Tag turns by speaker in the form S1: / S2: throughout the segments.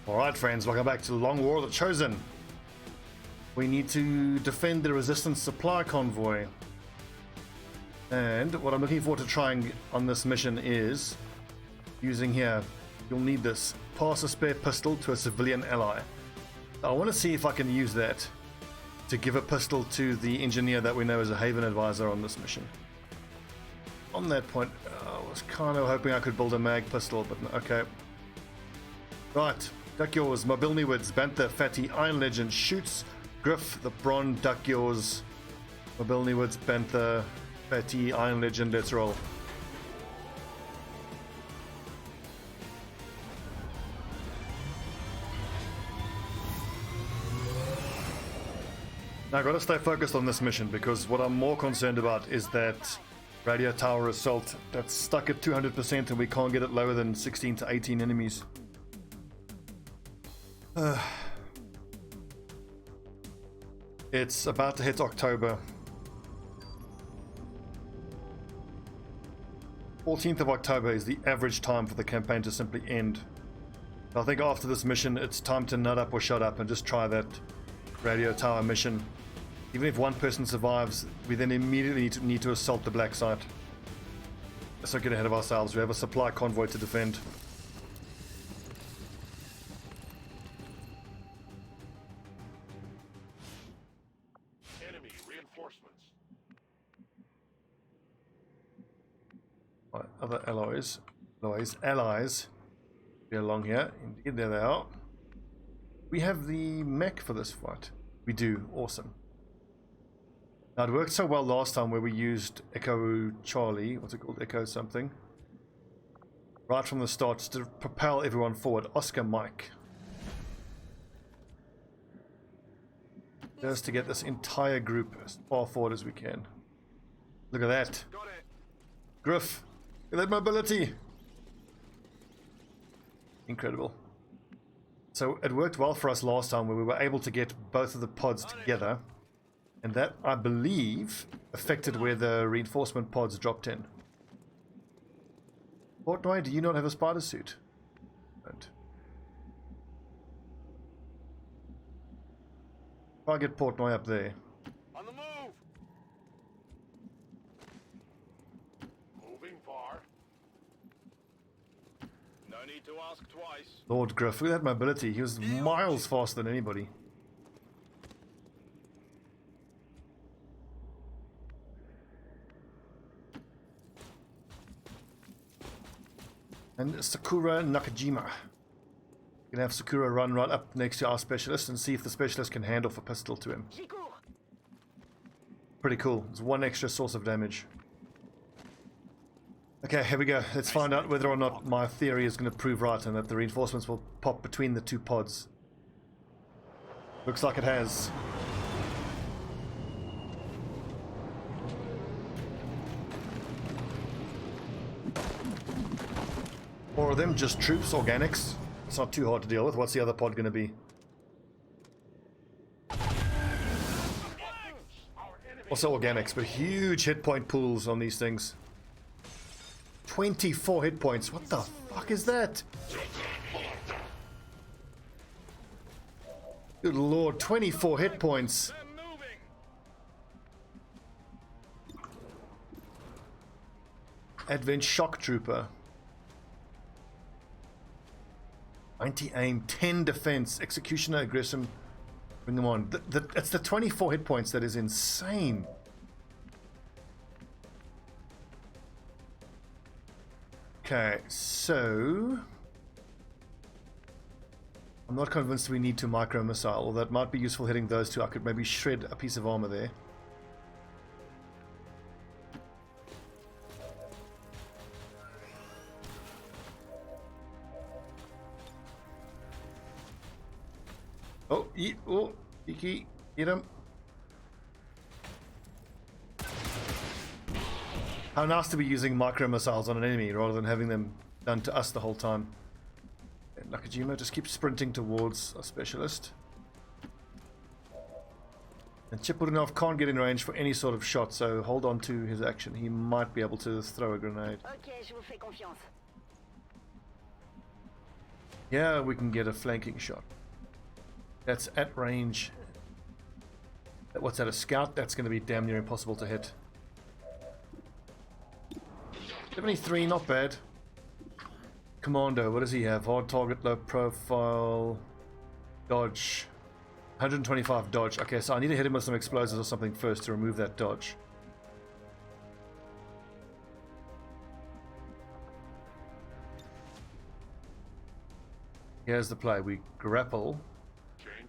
S1: Alright friends, welcome back to the Long War of the Chosen. We need to defend the resistance supply convoy. And what I'm looking for to trying on this mission is using here, you'll need this. Pass a spare pistol to a civilian ally. I want to see if I can use that to give a pistol to the engineer that we know is a Haven advisor on this mission. On that point, I was kind of hoping I could build a mag pistol, but okay. Right. Duck yours, Mobilny Woods, Bantha, Fatty, Iron Legend, Shoots, Griff, the Bron, Duck yours, Mobilny Woods, Bantha, Fatty, Iron Legend, let's roll. Now I've got to stay focused on this mission because what I'm more concerned about is that radio tower assault that's stuck at 200% and we can't get it lower than 16 to 18 enemies. It's about to hit October. 14th of October is the average time for the campaign to simply end. I think after this mission it's time to nut up or shut up and just try that radio tower mission. Even if one person survives, we then immediately need to assault the black site. Let's not get ahead of ourselves. We have a supply convoy to defend. Right, other allies. Be along here. Indeed, there they are. We have the mech for this fight. We do. Awesome. Now, it worked so well last time where we used Echo Charlie. What's it called? Echo something. Right from the start, just to propel everyone forward. Oscar Mike. Just to get this entire group as far forward as we can. Look at that. Griff. Look at that mobility. Incredible. So it worked well for us last time where we were able to get both of the pods together. And that, I believe, affected where the reinforcement pods dropped in. Portnoy, do you not have a spider suit? Don't. Try get Portnoy up there.
S2: On the move. Moving far. No need to ask twice.
S1: Lord Griff, look at that mobility. He was miles faster than anybody. And Sakura Nakajima. We're gonna have Sakura run right up next to our specialist and see if the specialist can hand off a pistol to him. Pretty cool. It's one extra source of damage. Okay, here we go. Let's find out whether or not my theory is going to prove right and that the reinforcements will pop between the two pods. Looks like it has. Or are them just troops, organics? It's not too hard to deal with. What's the other pod going to be? Also organics, but huge hit point pools on these things. 24 hit points. What the fuck is that? Good lord, 24 hit points. Advent Shock Trooper. 90 aim, 10 defense, executioner, aggression. Bring them on. It's the 24 hit points that is insane. Okay, so I'm not convinced we need to micro missile, although it might be useful hitting those two. I could maybe shred a piece of armor there. Oh, Iki, hit him. How nice to be using micro missiles on an enemy rather than having them done to us the whole time. And Nakajima just keeps sprinting towards a specialist. And Chipurinov can't get in range for any sort of shot, so hold on to his action. He might be able to throw a grenade. Yeah, we can get a flanking shot. That's at range. What's that, a scout? That's going to be damn near impossible to hit. 73, not bad. Commando, what does he have? Hard target, low profile, dodge. 125 dodge. Okay, so I need to hit him with some explosives or something first to remove that dodge. Here's the play. We grapple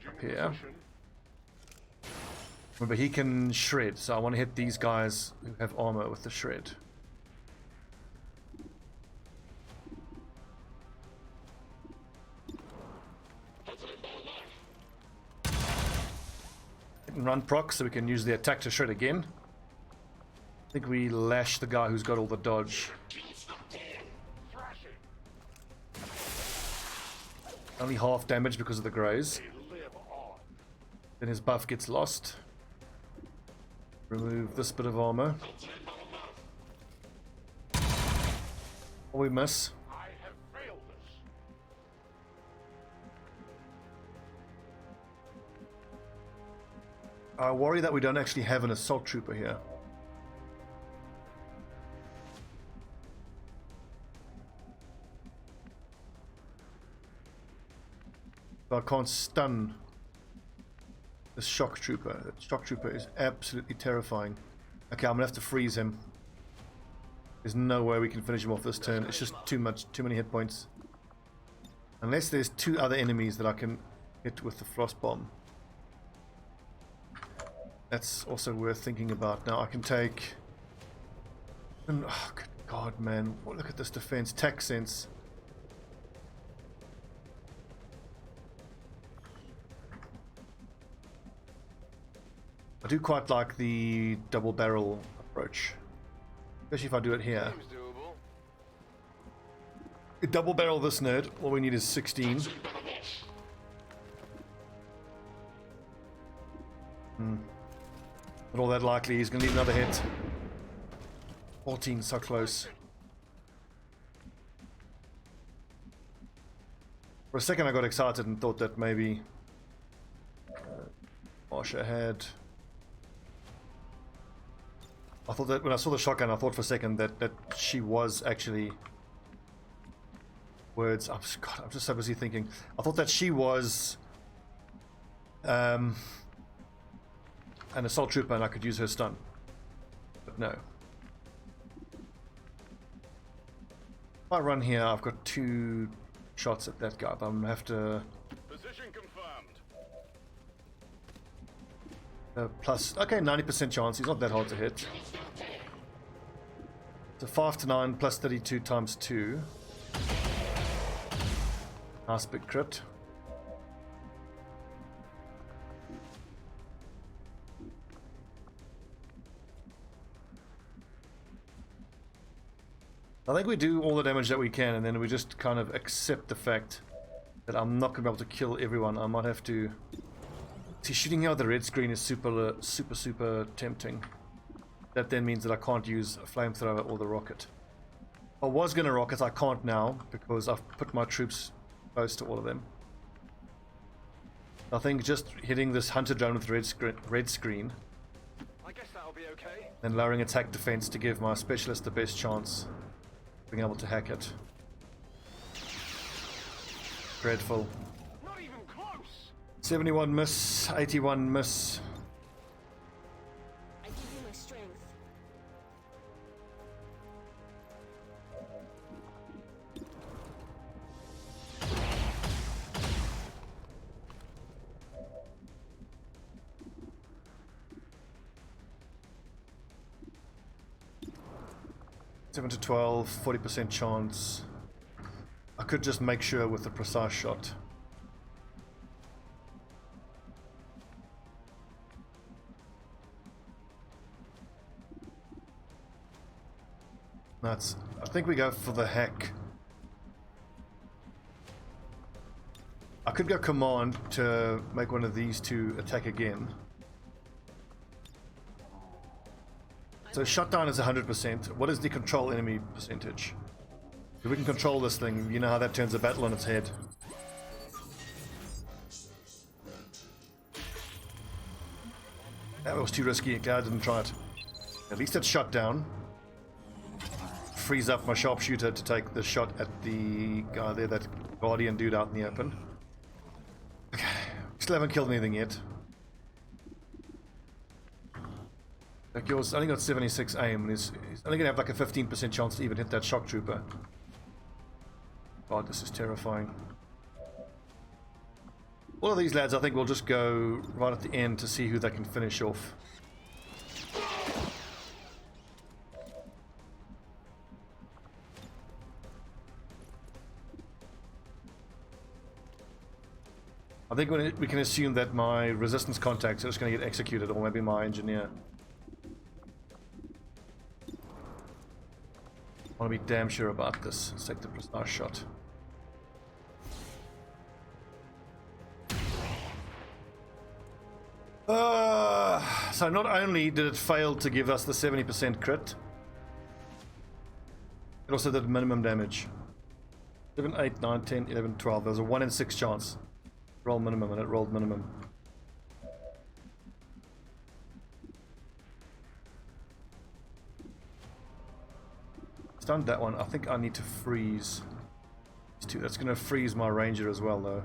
S1: up here. Remember, he can shred, so I want to hit these guys who have armor with the shred. Hit and run proc so we can use the attack to shred again. I think we lash the guy who's got all the dodge. Only half damage because of the graze. Then his buff gets lost. Remove this bit of armor. Oh, we miss. I worry that we don't actually have an assault trooper here. I can't stun the shock trooper. The shock trooper is absolutely terrifying. Okay, I'm gonna have to freeze him. There's no way we can finish him off this turn. It's just too many hit points. Unless there's two other enemies that I can hit with the frost bomb. That's also worth thinking about. Now I can take... Oh, good God, man. Look at this defense. Tac sense. I do quite like the double barrel approach, especially if I do it here. Double barrel this nerd, all we need is 16. Not all that likely, he's going to need another hit. 14, so close. For a second I got excited and thought that maybe Marsha had... I thought that when I saw the shotgun, I thought for a second that she was actually... Words. I'm just so busy thinking. I thought that she was an assault trooper and I could use her stun. But no. If I run here, I've got 2 shots at that guy, but I'm gonna have to...
S2: Position confirmed.
S1: Plus, okay, 90% chance. He's not that hard to hit. So 5 to 9 plus 32 times 2. Nice big crit. I think we do all the damage that we can, and then we just kind of accept the fact that I'm not going to be able to kill everyone. I might have to... See, shooting here with the red screen is super tempting. That then means that I can't use a flamethrower or the rocket. I was going to rocket, I can't now, because I've put my troops close to all of them. I think just hitting this hunter drone with red screen,
S2: I guess that'll be okay.
S1: and lowering attack defense to give my specialist the best chance of being able to hack it. Dreadful.
S2: Not even close.
S1: 71 miss, 81 miss.
S3: I give you my strength.
S1: Seven to 12, 40% chance. I could just make sure with a precise shot. That's... I think we go for the hack. I could go command to make one of these two attack again. So shutdown is 100%. What is the control enemy percentage? If we can control this thing, you know how that turns a battle on its head. Damn, it was too risky. Okay, I didn't try it. At least it's shut down. Frees up my sharpshooter to take the shot at the guy there, that guardian dude out in the open. Okay, still haven't killed anything yet. Like yours only got 76 aim, and he's only gonna have like a 15% chance to even hit that shock trooper. God, this is terrifying. All of these lads, I think, will just go right at the end to see who they can finish off. I think we can assume that my resistance contacts are just going to get executed, or maybe my engineer. I want to be damn sure about this. Let's take the precise shot. So not only did it fail to give us the 70% crit, it also did minimum damage. 7, 8, 9, 10, 11, 12. There was a 1 in 6 chance. Roll minimum, and it rolled minimum. Stunned that one. I think I need to freeze. That's going to freeze my ranger as well, though.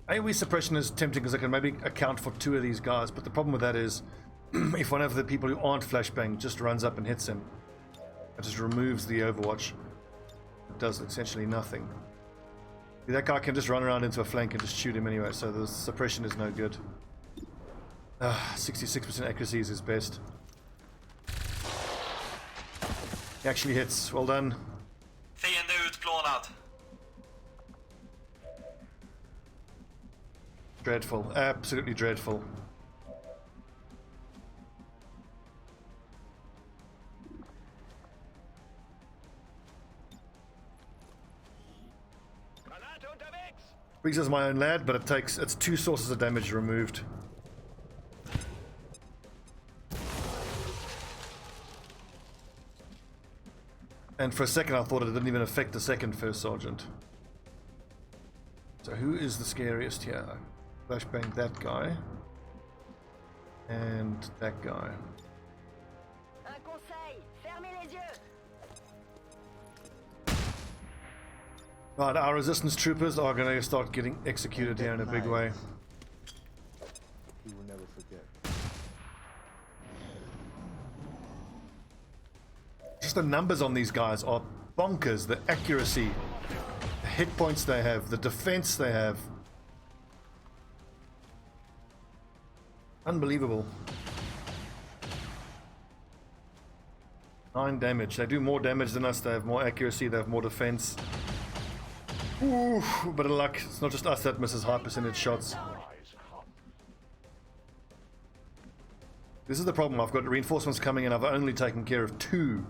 S1: AoE suppression is tempting because I can maybe account for 2 of these guys, but the problem with that is if one of the people who aren't flashbang just runs up and hits him, it just removes the overwatch. It does essentially nothing. That guy can just run around into a flank and just shoot him anyway, so the suppression is no good. 66% accuracy is his best. He actually hits. Well done.
S3: Fiende utplånad.
S1: Dreadful. Absolutely dreadful. Briggs is my own lad, but it's 2 sources of damage removed. And for a second I thought it didn't even affect the second first sergeant. So who is the scariest here? Flashbang that guy. And that guy.
S4: Un conseil, fermez les yeux.
S1: Right, our resistance troopers are going to start getting executed here in a big way.
S5: We will never forget.
S1: Just the numbers on these guys are bonkers. The accuracy, the hit points they have, the defense they have. Unbelievable. 9 damage. They do more damage than us. They have more accuracy. They have more defense. Ooh, but of luck. It's not just us that misses high percentage shots. This is the problem. I've got reinforcements coming and I've only taken care of 2.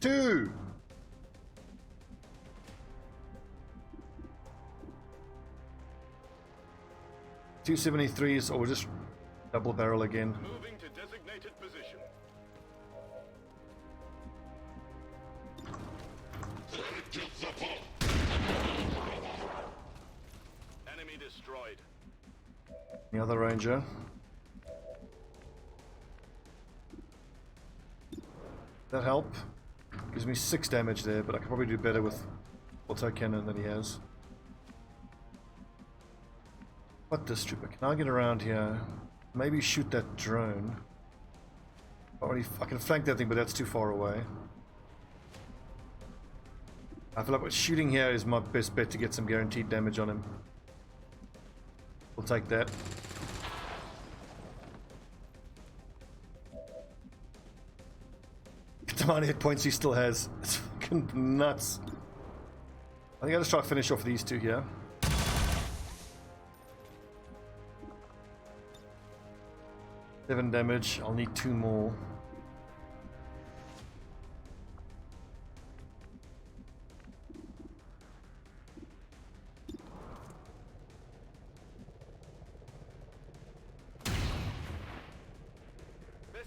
S1: 2! .273s, or we'll just double barrel again.
S2: Moving to designated position. Enemy destroyed.
S1: The other ranger. That help? Gives me 6 damage there, but I could probably do better with auto cannon than he has. What this trooper? Can I get around here? Maybe shoot that drone. I can flank that thing, but that's too far away. I feel like shooting here is my best bet to get some guaranteed damage on him. We'll take that. The amount of hit points he still has. It's fucking nuts. I think I'll just try to finish off these 2 here. Seven damage. I'll need 2 more.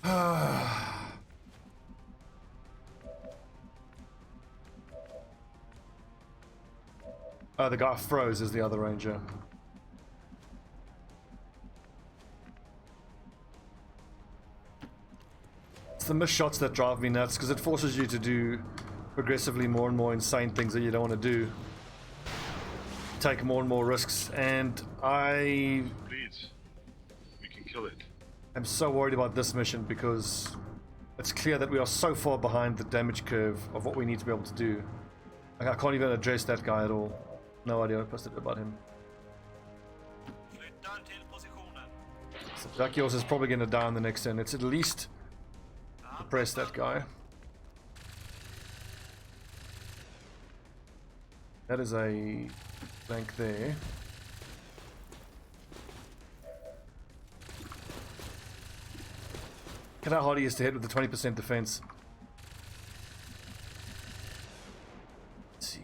S1: Oh, the guy froze is the other ranger. It's the missed shots that drive me nuts because it forces you to do progressively more and more insane things that you don't want to do. Take more and more risks, and I
S6: Leads. We can kill it.
S1: am so worried about this mission because it's clear that we are so far behind the damage curve of what we need to be able to do. Like, I can't even address that guy at all. No idea what to do about him.
S3: Flyttar till positionen.
S1: So Dakios is probably going to die on the next turn. It's at least suppress that guy. That is a flank there. Look at how hard he is to hit with the 20% defense. Let's see.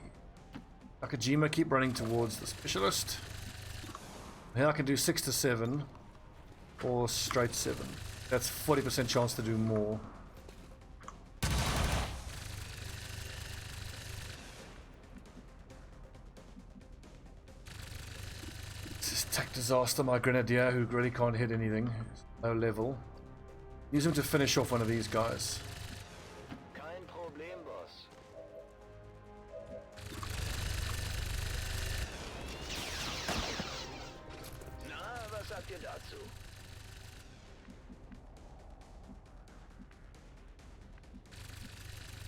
S1: Akajima, keep running towards the specialist. Now I can do 6 to 7 or straight 7. That's 40% chance to do more. This is tech disaster, my Grenadier, who really can't hit anything. Low level. Use him to finish off one of these guys.
S2: Kein Problem, Boss.
S4: Na, was sagt ihr dazu?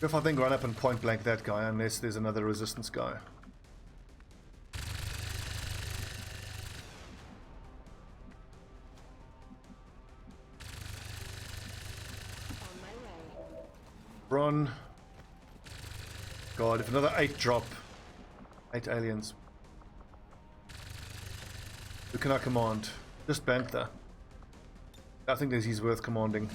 S1: If I think run up and point blank that guy, unless there's another resistance guy.
S4: On my way.
S1: Bron. God, if another 8 drop. 8 aliens. Who can I command? Just Bantha. I think that he's worth commanding.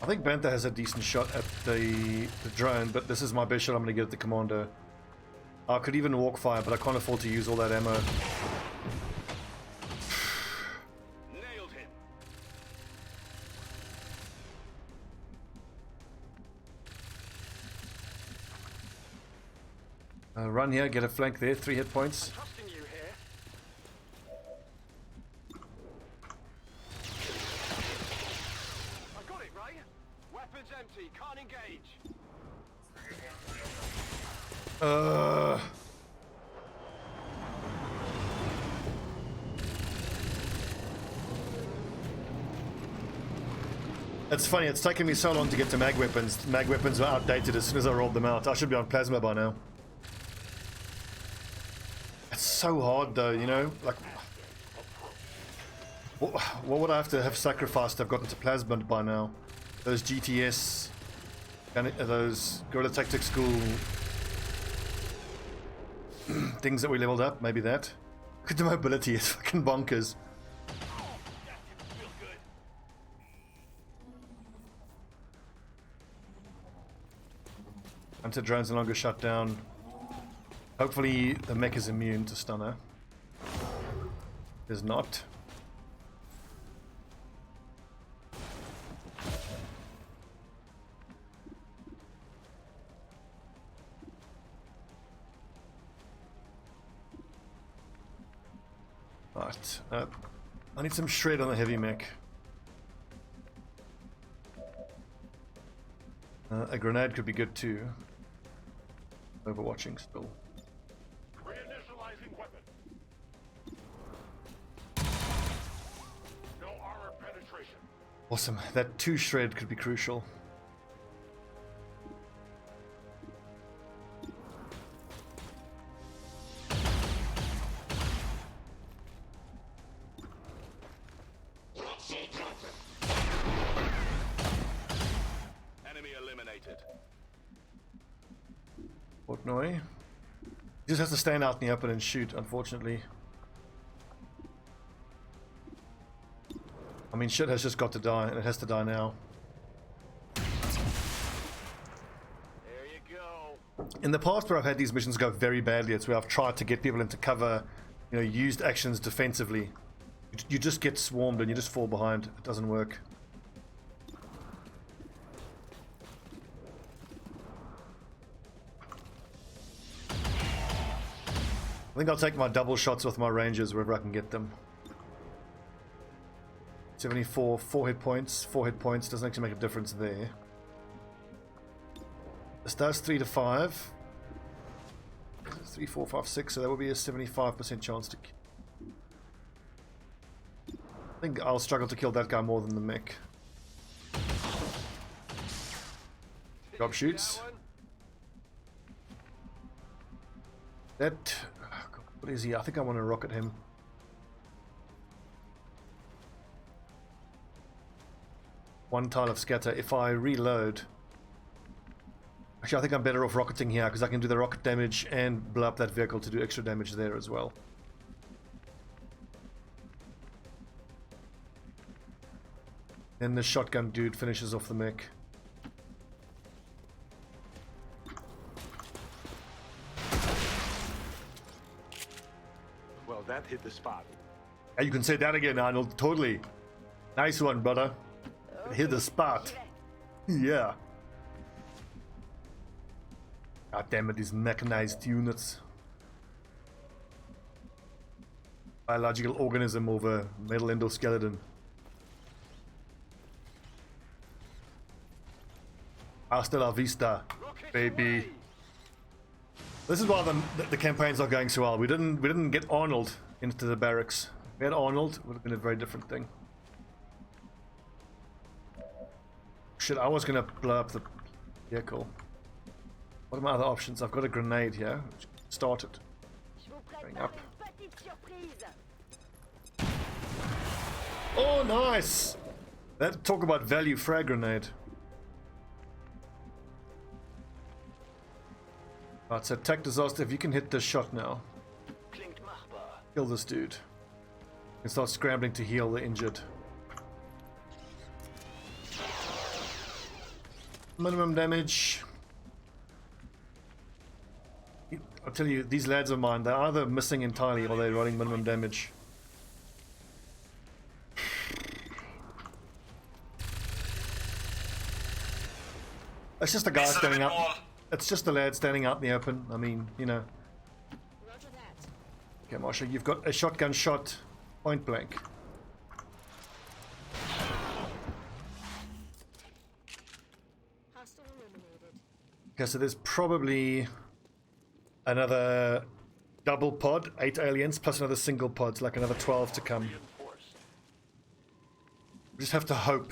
S1: I think Bantha has a decent shot at the drone, but this is my best shot I'm going to get at the commander. I could even walk fire, but I can't afford to use all that ammo.
S2: Nailed him.
S1: Run here, get a flank there, 3 hit points.
S2: Trusting you here. I got it, Ray. Weapons empty. Can't engage.
S1: It's funny, it's taken me so long to get to mag weapons. Mag weapons were outdated as soon as I rolled them out. I should be on plasma by now. It's so hard though, you know? Like, what would I have to have sacrificed to have gotten to plasma by now? Those GTS, and those Guerrilla Tactics School things that we leveled up, maybe that. Look at the mobility, it's fucking bonkers. Hunter drone's no longer shut down. Hopefully the mech is immune to stunner. Is not. Right. I need some shred on the heavy mech. A grenade could be good too. Overwatching still.
S2: Reinitializing weapon. No armor penetration.
S1: Awesome. That 2 shred could be crucial.
S2: Enemy eliminated.
S1: Portnoy. He just has to stand out in the open and shoot, unfortunately. I mean, shit has just got to die, and it has to die now.
S2: There you go.
S1: In the past where I've had these missions go very badly, it's where I've tried to get people into cover, you know, used actions defensively. You just get swarmed and you just fall behind. It doesn't work. I think I'll take my double shots with my rangers wherever I can get them. 74, 4 hit points. 4 hit points doesn't actually make a difference there. This does 3 to 5. 3, 4, 5, 6, so that would be a 75% chance to kill. I think I'll struggle to kill that guy more than the mech. Drop shoots. That... oh God, what is he? I think I want to rocket him. One tile of scatter. If I reload... actually, I think I'm better off rocketing here because I can do the rocket damage and blow up that vehicle to do extra damage there as well. Then the shotgun dude finishes off the mech.
S2: Well, that hit the spot.
S1: Yeah, you can say that again, Arnold. Totally. Nice one, brother. It hit the spot. Yeah. God damn it, these mechanized units. Biological organism over metal endoskeleton. Hasta la vista, baby. This is why the campaigns are going so well. We didn't get Arnold into the barracks. If we had Arnold, it would have been a very different thing. Shit, I was gonna blow up the vehicle. What are my other options? I've got a grenade here. Started. Going up. Oh, nice! That talk about value frag grenade. Right, so attack disaster. If you can hit this shot now, kill this dude and start scrambling to heal the injured. Minimum damage. I'll tell you, these lads of mine, they're either missing entirely or they're running minimum damage. It's just a guy standing up. It's just a lad standing out in the open. I mean, you know. Okay, Marsha, you've got a shotgun shot, point blank. Okay, so there's probably another double pod, 8 aliens, plus another single pod, so like another 12 to come. We just have to hope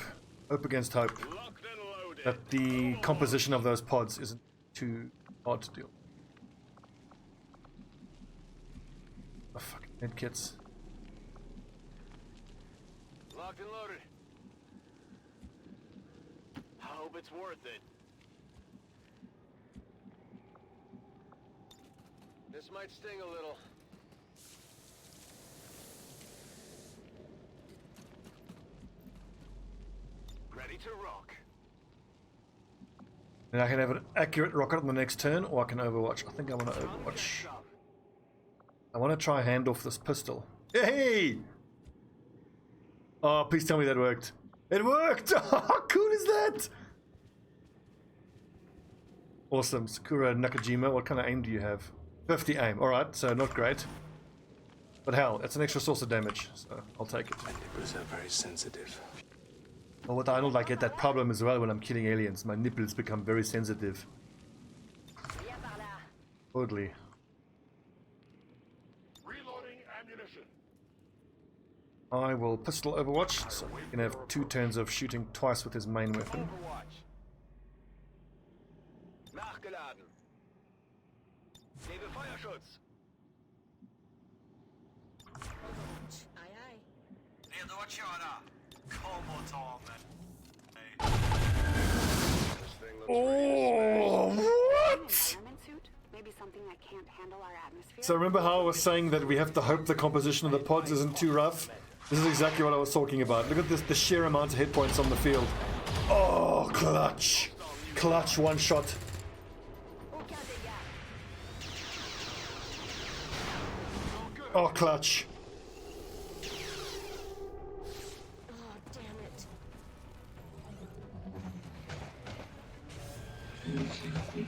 S1: against hope, that the composition of those pods isn't too hard to deal. Oh, fucking medkits.
S2: Locked and loaded. I hope it's worth it. This might sting a little. Ready to rock.
S1: And I can have an accurate rocket on the next turn, or I can overwatch. I think I want to overwatch. I want to try hand off this pistol. Hey! Oh, please tell me that worked. It worked! How cool is that? Awesome. Sakura Nakajima, what kind of aim do you have? 50 aim. Alright, so not great. But hell, it's an extra source of damage, so I'll take it.
S7: My nipples are very sensitive.
S1: Well, with Arnold, I get that problem as well when I'm killing aliens. My nipples become very sensitive. Totally.
S2: Reloading ammunition.
S1: I will pistol overwatch, so he can have 2 turns of shooting twice with his main weapon.
S2: Overwatch. Nachgeladen. Gebe Feuerschutz.
S3: Aye, aye. Redo att köra. Kom och ta mig.
S2: This thing looks
S1: Oh, what?
S4: Maybe something that can't handle our atmosphere.
S1: So remember how I was saying that we have to hope the composition of the pods isn't too rough? This is exactly what I was talking about. Look at this, the sheer amount of hit points on the field. Oh, clutch. Clutch one shot. Oh, clutch.
S4: Oh, damn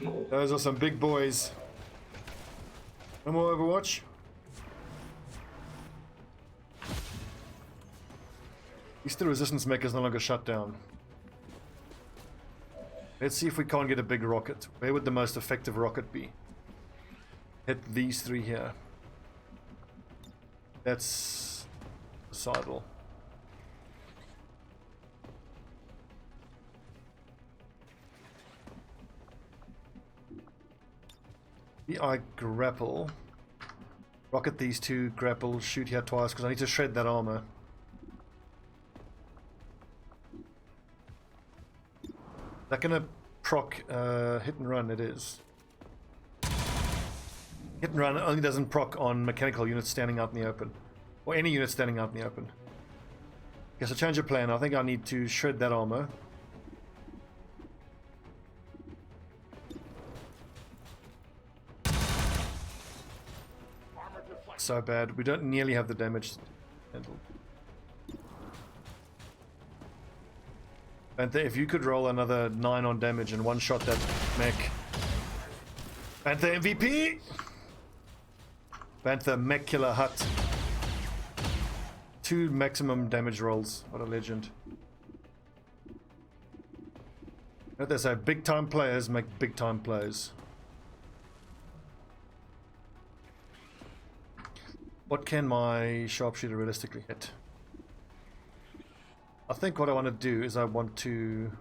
S4: it.
S1: Those are some big boys. No more Overwatch? At least the resistance mech is no longer shut down. Let's see if we can't get a big rocket. Where would the most effective rocket be? Hit these three here. That's suicidal. I grapple. Rocket these two, grapple, shoot here twice because I need to shred that armor. Is that gonna proc hit and run? It is. Hit and run only doesn't proc on mechanical units standing out in the open. Or any unit standing out in the open. Okay, so change of plan. I think I need to shred that armor. So bad. We don't nearly have the damage handled. Panther, if you could roll another 9 on damage and one-shot that mech. Panther MVP! Panther mech killer hut. 2 maximum damage rolls. What a legend. What they say, big time players make big time plays. What can my sharpshooter realistically hit? I think what I want to do is I want to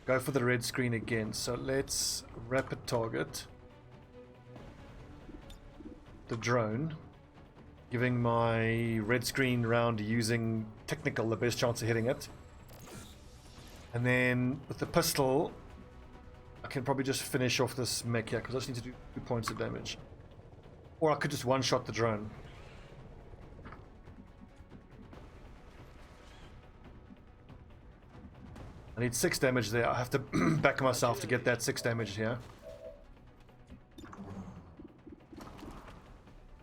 S1: go for the red screen again. So let's rapid target the drone, giving my red screen round using technical the best chance of hitting it. And then with the pistol, I can probably just finish off this mech here because I just need to do 2 points of damage. Or I could just one-shot the drone. I need 6 damage there. I have to back myself to get that 6 damage here.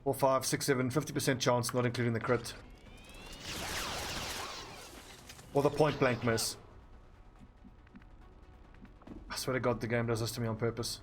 S1: 4, 5, 6, 7, 50% chance, not including the crit. Or the point blank miss. I swear to God, the game does this to me on purpose.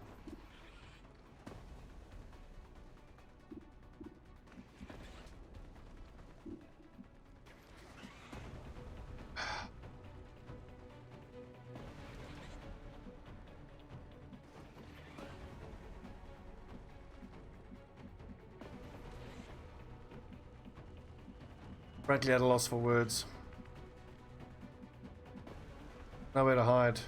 S1: Frankly, at a loss for words. Nowhere to hide.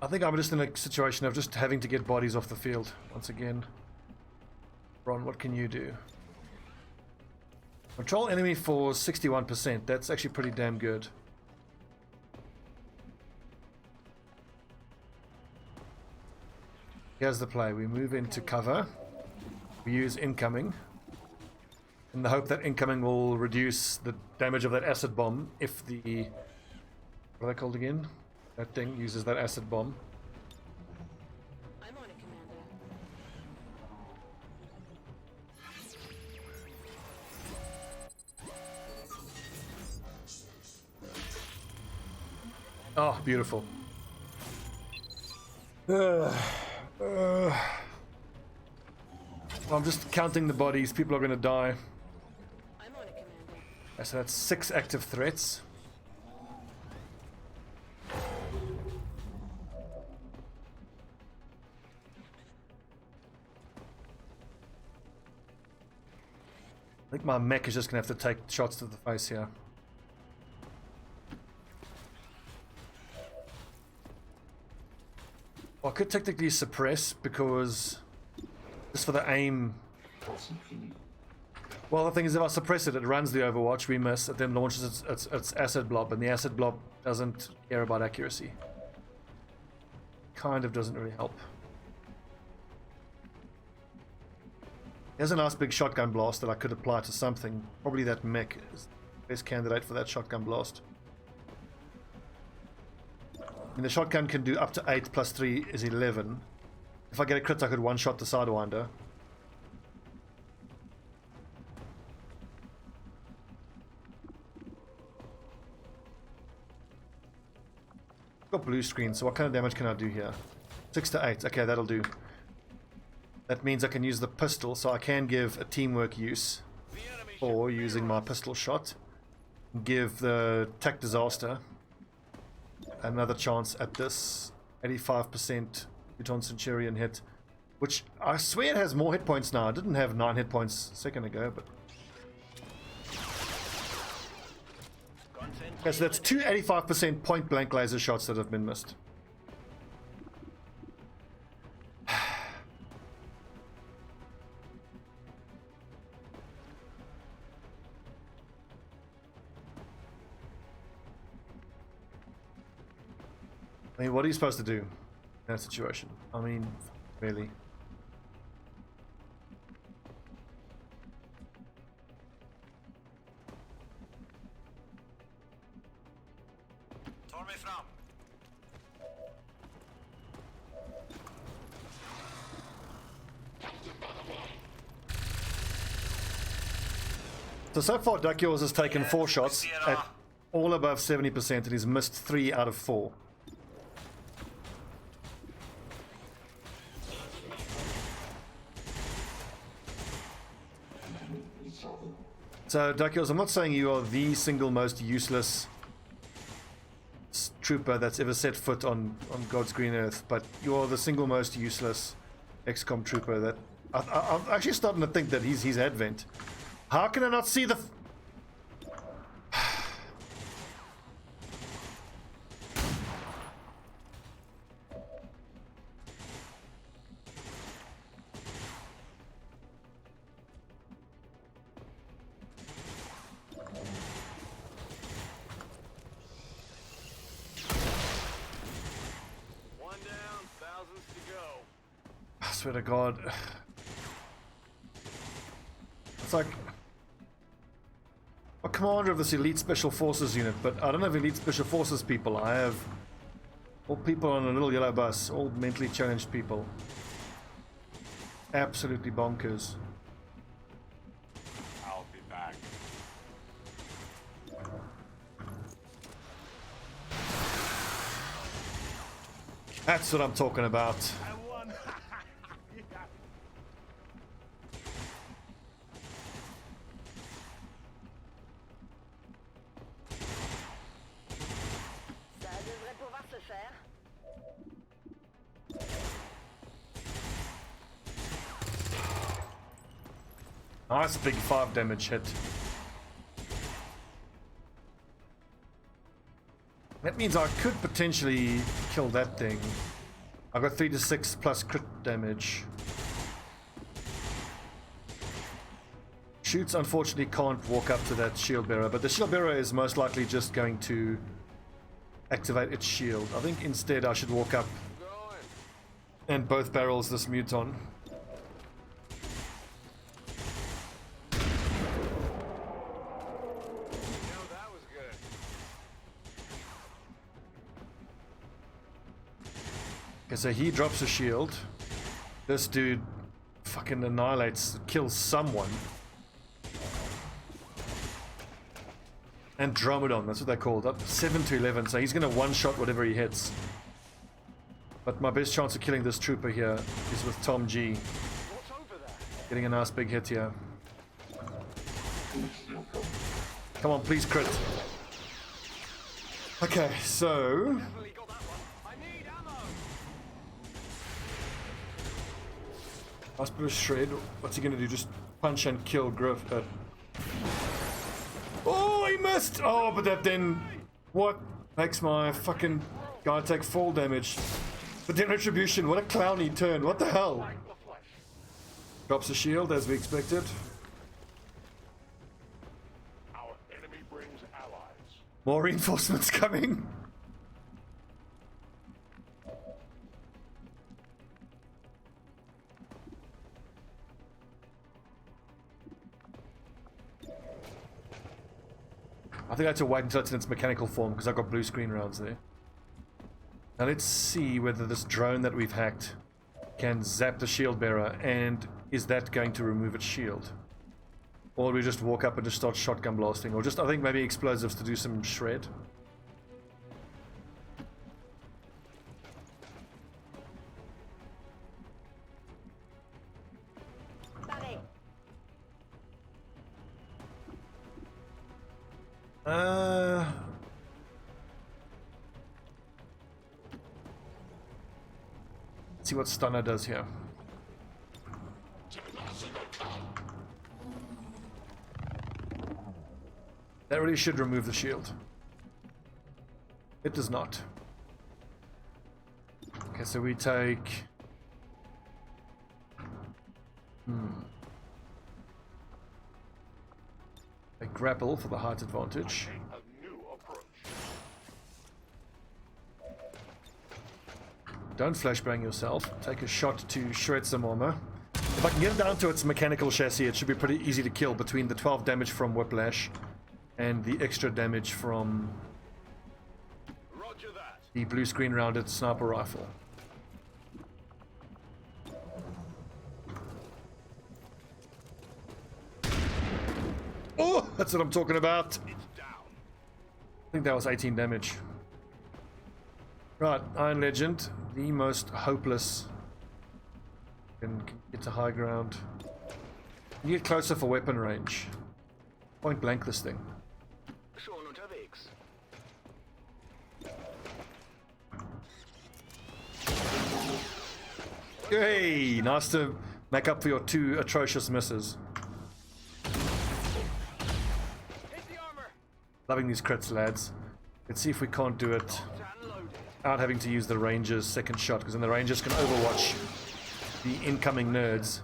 S1: I think I'm just in a situation of just having to get bodies off the field once again. Ron, what can you do? Control enemy for 61%. That's actually pretty damn good. Here's the play. We move into cover. We use incoming. In the hope that incoming will reduce the damage of that acid bomb if the... What are they called again? That thing uses that acid bomb.
S4: I'm on it, Commander.
S1: Oh, beautiful. I'm just counting the bodies. People are going to die.
S4: I'm on it, Commander.
S1: Okay, so that's 6 active threats. I think my mech is just going to have to take shots to the face here. Well, I could technically suppress because just for the aim. Well, the thing is, if I suppress it, it runs the Overwatch, we miss, it then launches its acid blob, and the acid blob doesn't care about accuracy. Kind of doesn't really help. There's a nice big shotgun blast that I could apply to something. Probably that mech is the best candidate for that shotgun blast. mean, the shotgun can do up to 8 plus 3 is 11. If I get a crit, I could one-shot the Sidewinder. Got blue screen, so what kind of damage can I do here? 6 to 8. Okay, that'll do. That means I can use the pistol, so I can give a teamwork use for using my pistol shot. Give the Tech Disaster another chance at this 85% Buton Centurion hit, which I swear it has more hit points now. I didn't have 9 hit points a second ago, but okay, so that's 2 85% point blank laser shots that have been missed. I mean, what are you supposed to do in that situation? I mean, really.
S3: Tar mig fram.
S1: So far, Duck Yours has taken 4 shots at all above 70% and he's missed 3 out of 4. So, Duck Yours, I'm not saying you are the single most useless trooper that's ever set foot on God's green earth, but you are the single most useless XCOM trooper that... I'm actually starting to think that he's Advent. How can I not see the...
S2: One down, thousands to go.
S1: I swear to God. It's like... I'm a commander of this elite special forces unit, but I don't have elite special forces people. I have all people on a little yellow bus, all mentally challenged people. Absolutely bonkers.
S6: I'll be back.
S1: That's what I'm talking about.
S2: I won.
S4: Ça devrait pouvoir se faire.
S1: Nice big 5 damage hit. That means I could potentially kill that thing. I got 3 to 6 plus crit damage. Shoots unfortunately can't walk up to that shield bearer, but the shield bearer is most likely just going to activate its shield. I think instead I should walk up and both barrels this muton.
S2: That was good.
S1: Okay, so he drops a shield. This dude fucking annihilates, kills someone. Andromedon, that's what they're called. Up 7 to 11, so he's going to one-shot whatever he hits. But my best chance of killing this trooper here is with Tom G.
S2: What's over there?
S1: Getting a nice big hit here. Come on, please crit. Okay, so...
S2: Definitely got that one. I need ammo.
S1: Last bit of shred. What's he going to do? Just punch and kill Griff. Oh, he missed! Oh, but that then... What? Makes my fucking guy take fall damage. But then Retribution, what a clowny turn. What the hell? Drops a shield, as we expected.
S2: Our enemy brings allies.
S1: More reinforcements coming. I think I had to wait until it's in its mechanical form because I got blue screen rounds there. Now let's see whether this drone that we've hacked can zap the shield bearer, and is that going to remove its shield? Or do we just walk up and just start shotgun blasting? Or just, I think, maybe explosives to do some shred?
S4: Paré.
S1: Let's see what Stunner does here. That really should remove the shield. It does not. Okay, so we take... a grapple for the height advantage.
S2: A new approach.
S1: Don't flashbang yourself. Take a shot to shred some armor. If I can get it down to its mechanical chassis, it should be pretty easy to kill between the 12 damage from Whiplash and the extra damage from
S2: Roger that.
S1: the blue screen rounded sniper rifle. Oh, that's what I'm talking about.
S2: It's down.
S1: I think that was 18 damage. Right, Iron Legend, the most hopeless. Can get to high ground. You get closer for weapon range. Point blank this thing.
S2: Schon unterwegs.
S1: Hey, nice to make up for your 2 atrocious misses.
S2: Hit the armor.
S1: Loving these crits, lads. Let's see if we can't do it
S2: Locked and loaded.
S1: without having to use the Ranger's second shot, because then the Rangers can overwatch the incoming nerds.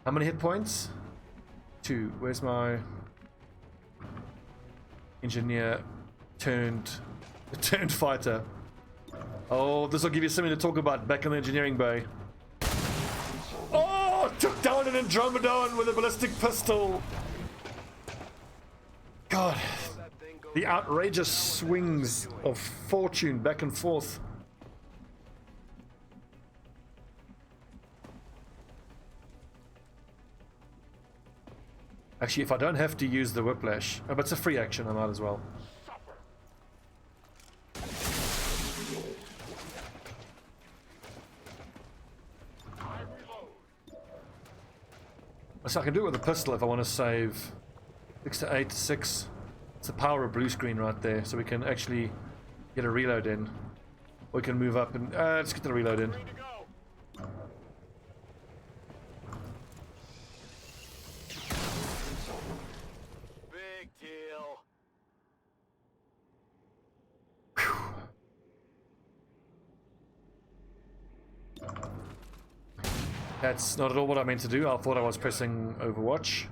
S1: How many hit points? 2. Where's my engineer turned fighter? Oh, this will give you something to talk about back in the engineering bay. Oh, took down an Andromedon with a ballistic pistol. God, the outrageous swings of fortune back and forth. Actually, if I don't have to use the Whiplash, oh, but it's a free action, I might as well. So I can do it with a pistol if I want to save 6 to 8 to 6. It's the power of blue screen right there, so we can actually get a reload in. We can move up and let's get the reload in.
S2: Ready to go. Big deal.
S1: That's not at all what I meant to do. I thought I was pressing Overwatch.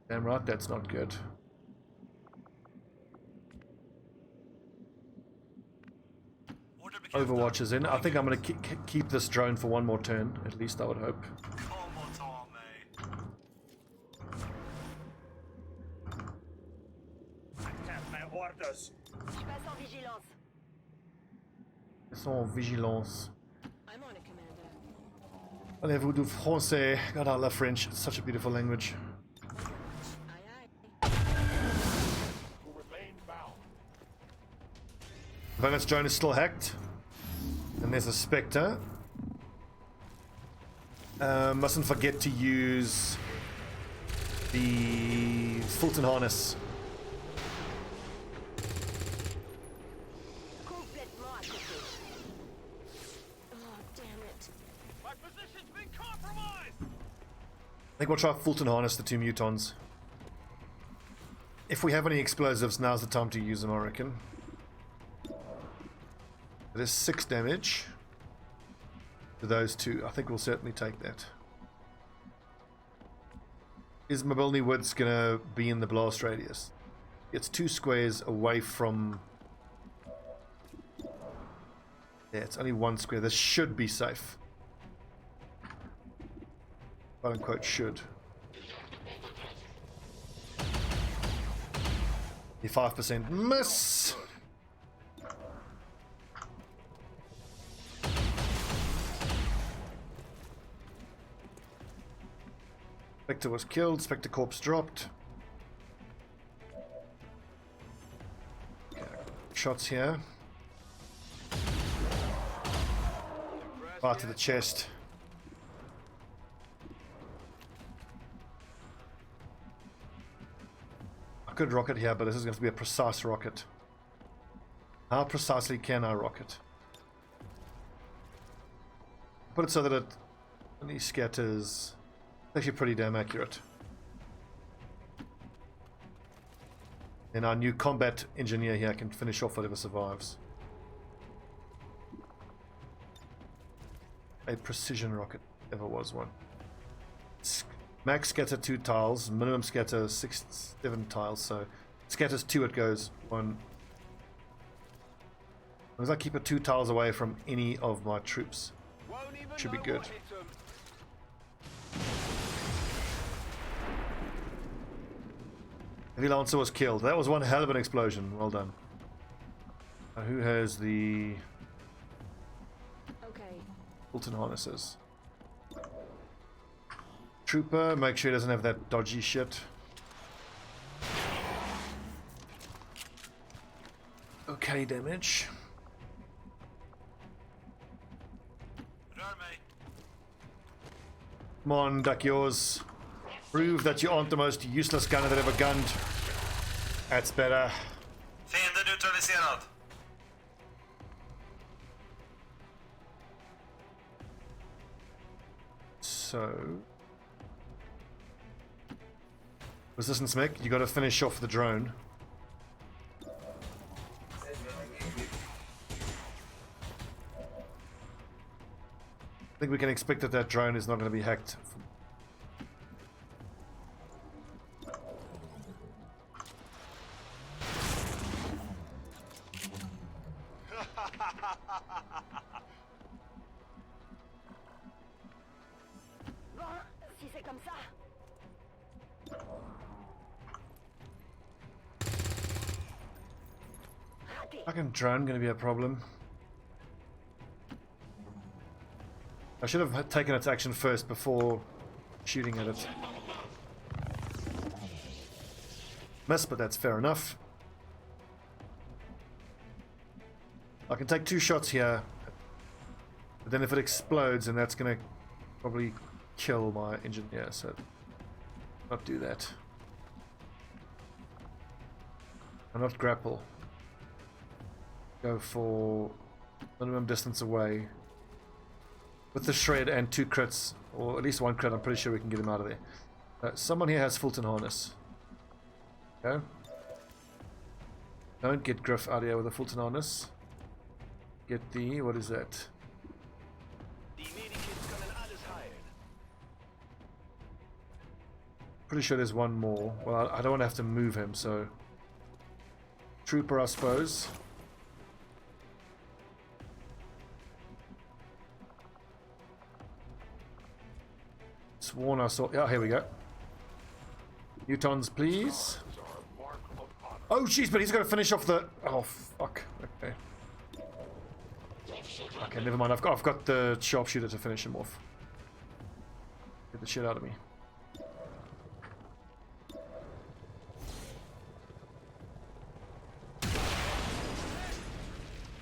S1: Damn right, that's not good. Overwatch is in. I think I'm going to keep this drone for one more turn, at least I would hope.
S3: Combo time, mate.
S4: Je passe en vigilance.
S1: Ils sont en vigilance.
S4: I'm on it, Commander.
S1: Allez-vous du français? God, I love French. It's such a beautiful language.
S4: Aye, aye.
S2: Who remain bound.
S1: Vanessa drone is still hacked. And there's a Spectre. Mustn't forget to use the Fulton harness.
S4: Complètement à côté. Oh, damn it.
S2: My position's been compromised.
S1: I think we'll try Fulton harness the 2 mutons. If we have any explosives, now's the time to use them, I reckon. It is 6 damage to those 2. I think we'll certainly take that. Is Mobilny Woods gonna be in the blast radius? It's 2 squares away from... Yeah, it's only 1 square. This should be safe. Quote unquote should. The 5% miss! Spectre was killed. Spectre corpse dropped. Okay. Shots here. Right to the chest. I could rocket here, but this is going to be a precise rocket. How precisely can I rocket? Put it so that it only scatters. It's actually pretty damn accurate. And our new combat engineer here can finish off whatever survives. A precision rocket, if there was one. Max scatter 2 tiles, minimum scatter 7 tiles, so scatters 2 it goes 1. As long as I keep it 2 tiles away from any of my troops, should be good. Heavy Lancer was killed. That was one hell of an explosion. Well done. Who has the Fulton harnesses? Trooper, make sure he doesn't have that dodgy shit. Okay, damage. Come on, duck yours. Prove that you aren't the most useless gunner that ever gunned. That's better.
S3: Fiende neutraliserad.
S1: So... Resistance mech, you gotta finish off the drone. I think we can expect that that drone is not going to be hacked.
S4: Si c'est comme ça.
S1: Fucking drone going to be a problem. I should have taken its action first before shooting at it. Miss, but that's fair enough. I can take 2 shots here, but then if it explodes, then that's going to probably kill my engineer, so not do that. I'll not grapple. Go for minimum distance away. With the shred and 2 crits, or at least 1 crit, I'm pretty sure we can get him out of there. Someone here has Fulton harness. Okay. Don't get Griff out of here with a Fulton harness. Get the, what is that? Pretty sure there's one more. Well, I don't want to have to move him, so... Trooper, I suppose. Sworn I saw... Yeah, here we go. Newtons, please. Oh, jeez, but he's got to finish off the... Oh, fuck. Okay. Okay, never mind. I've got the Sharpshooter to finish him off. Get the shit out of me.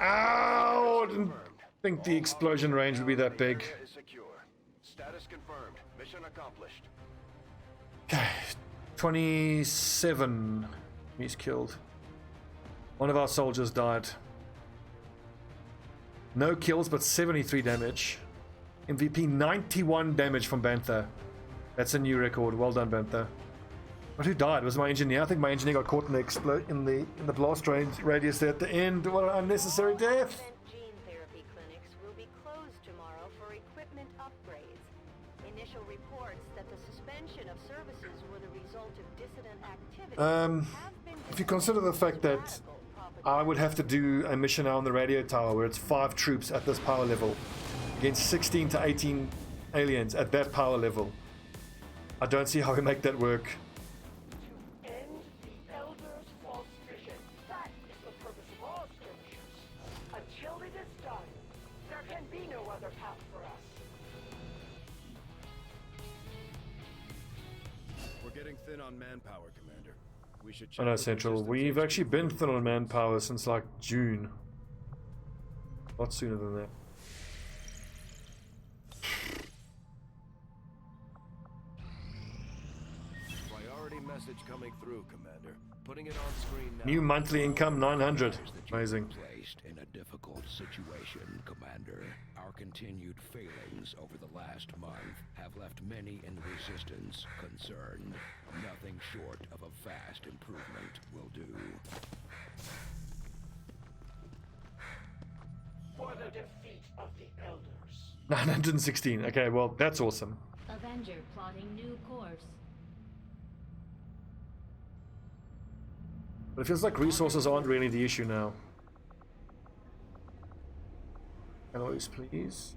S1: Ow! I didn't think the explosion range would be that big.
S2: Status confirmed. Mission accomplished.
S1: Okay, 27. He's killed. One of our soldiers died. No kills, but 73 damage. MVP 91 damage from Bantha. That's a new record. Well done, Bantha. But who died? Was my engineer? I think my engineer got caught in the in the blast range radius there at the end. What an unnecessary death!
S4: Gene therapy clinics will be closed tomorrow for equipment upgrades. Initial reports that the suspension of services were the result of dissident activity.
S1: If you consider the fact that I would have to do a mission now on the radio tower where it's 5 troops at this power level against 16 to 18 aliens at that power level, I don't see how we make that work.
S2: End the Elder's false vision. That is the purpose of all skirmishes. Until it is done, there can be no other path for us.
S8: getting thin on manpower, Commander. We should
S1: I
S8: check
S1: know,
S8: with
S1: Central.
S8: resistance
S1: We've
S8: agents
S1: actually been
S8: before
S1: thin
S8: we
S1: on
S8: go.
S1: manpower since like June. A lot sooner than that.
S8: Priority message coming through, Commander. Putting it on screen now.
S1: New monthly income 900. Amazing.
S9: Placed in a difficult situation, Commander. Our continued failings over the last month have left many in the Resistance concerned. Nothing short of a fast improvement will do.
S2: For the defeat of the Elders.
S1: 916. Okay, well, that's awesome.
S10: Avenger plotting new course.
S1: But it feels like resources aren't really the issue now. Alloys, please.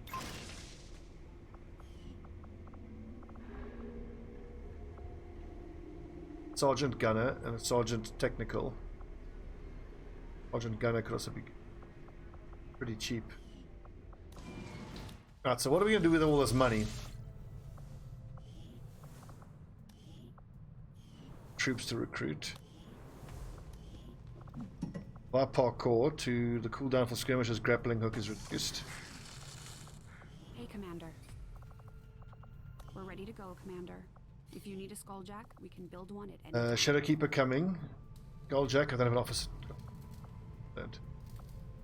S1: Sergeant Gunner and a Sergeant Technical. Sergeant Gunner could also be pretty cheap. Alright, so what are we going to do with all this money? Troops to recruit. By parkour to the cooldown for skirmishers, grappling hook is reduced.
S11: Hey, Commander. We're ready to go, Commander. If you need a skulljack, we can build one at any time.
S1: Shadowkeeper coming. Goldjack, I don't have an officer.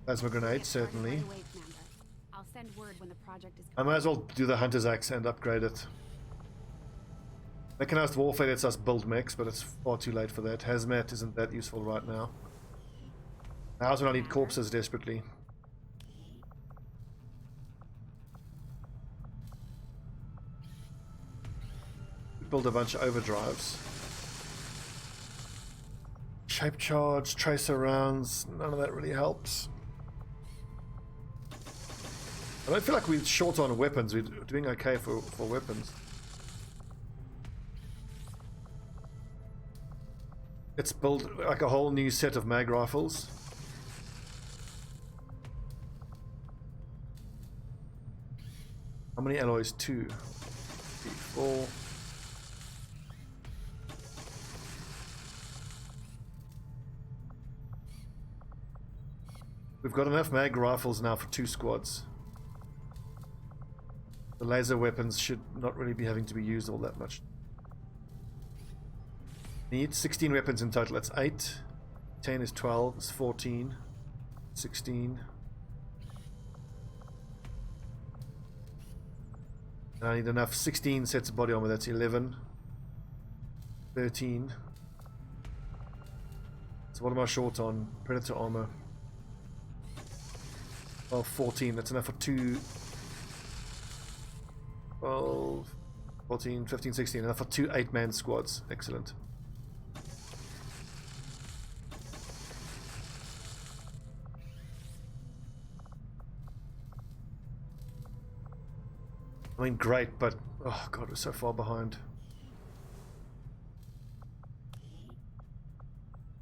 S1: Plasma grenade, certainly.
S11: Right away, Commander. I'll send word when the project is
S1: I might as well do the Hunter's Axe and upgrade it. Mechanized Warfare lets us build mechs, but it's far too late for that. Hazmat isn't that useful right now. Now's when I need corpses desperately. Build a bunch of overdrives. Shape charge, tracer rounds, none of that really helps. I don't feel like we're short on weapons. We're doing okay for weapons. Let's build like a whole new set of mag rifles. How many alloys? 2, 3, 4. We've got enough mag rifles now for 2 squads. The laser weapons should not really be having to be used all that much. Need 16 weapons in total. That's 8. 10 is 12. It's 14. 16. And I need enough 16 sets of body armor. That's 11. 13. So what am I short on? Predator armor. Well, 14. That's enough for 2. 12, 14, 15, 16. Enough for 2 8-man squads. Excellent. I mean, great, but oh god, we're so far behind.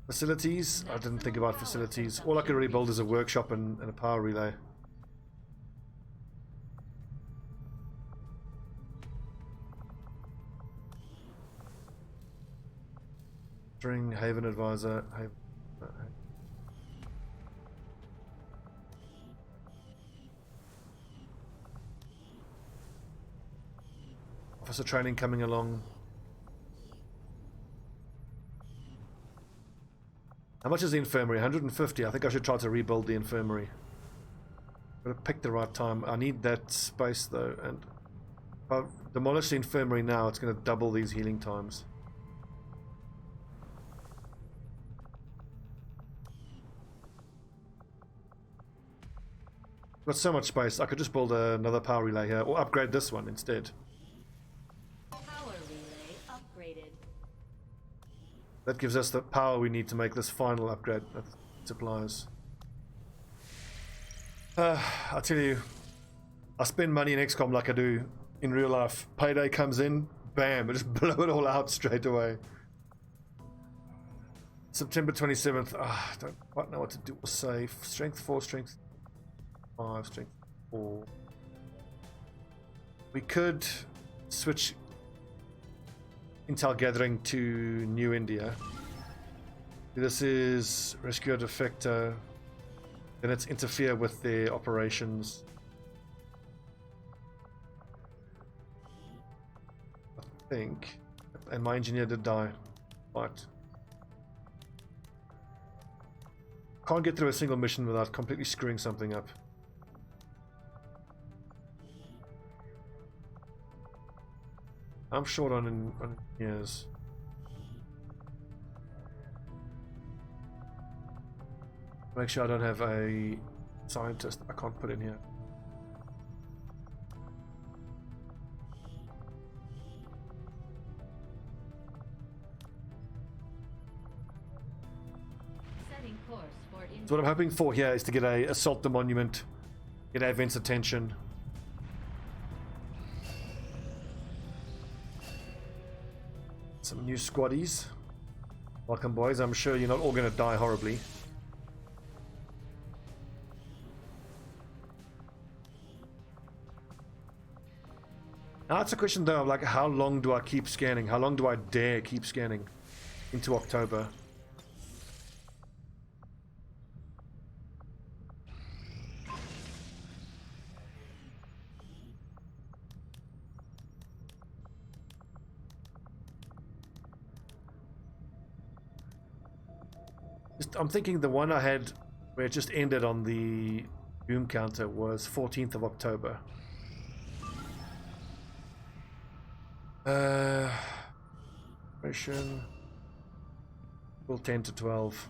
S1: Facilities? I didn't think about facilities. All I could really build is a workshop and a power relay. String, Haven Advisor, Officer training coming along. How much is the infirmary? 150. I think I should try to rebuild the infirmary. Gotta pick the right time. I need that space though, and if I demolish the infirmary now, it's gonna double these healing times. Got so much space. I could just build another power relay here, or upgrade this one instead.
S10: Power relay upgraded.
S1: That gives us the power we need to make this final upgrade of supplies. I'll tell you, I spend money in XCOM like I do in real life. Payday comes in, bam, I just blow it all out straight away. September 27th, I don't quite know what to do or say. Strength 4, strength 5, strength 4. We could switch intel gathering to New India. This is rescue a defector. Then it's interfere with their operations. I think. And my engineer did die. Right. Can't get through a single mission without completely screwing something up. I'm short on engineers. Make sure I don't have a scientist I can't put in here.
S10: Setting course for
S1: So what I'm hoping for here is to get a assault the monument, get Advent's attention. Some new squaddies. Welcome, boys. I'm sure you're not all going to die horribly. Now it's a question though of like, how long do I keep scanning? How long do I dare keep scanning into October? I'm thinking the one I had where it just ended on the boom counter was 14th of October. Mission. Well, 10 to 12.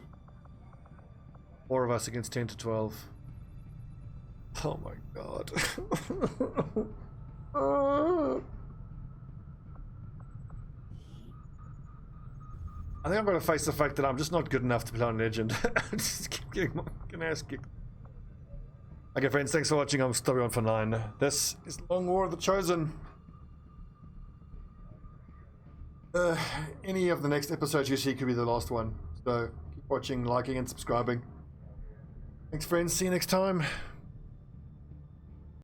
S1: 4 of us against 10 to 12. Oh my god. I think I'm going to face the fact that I'm just not good enough to play on Legend. I just keep getting my fucking ass kicked. Okay, friends, thanks for watching. I'm Stobbie on for 9. This is Long War of the Chosen. Any of the next episodes you see could be the last one. So keep watching, liking, and subscribing. Thanks, friends. See you next time.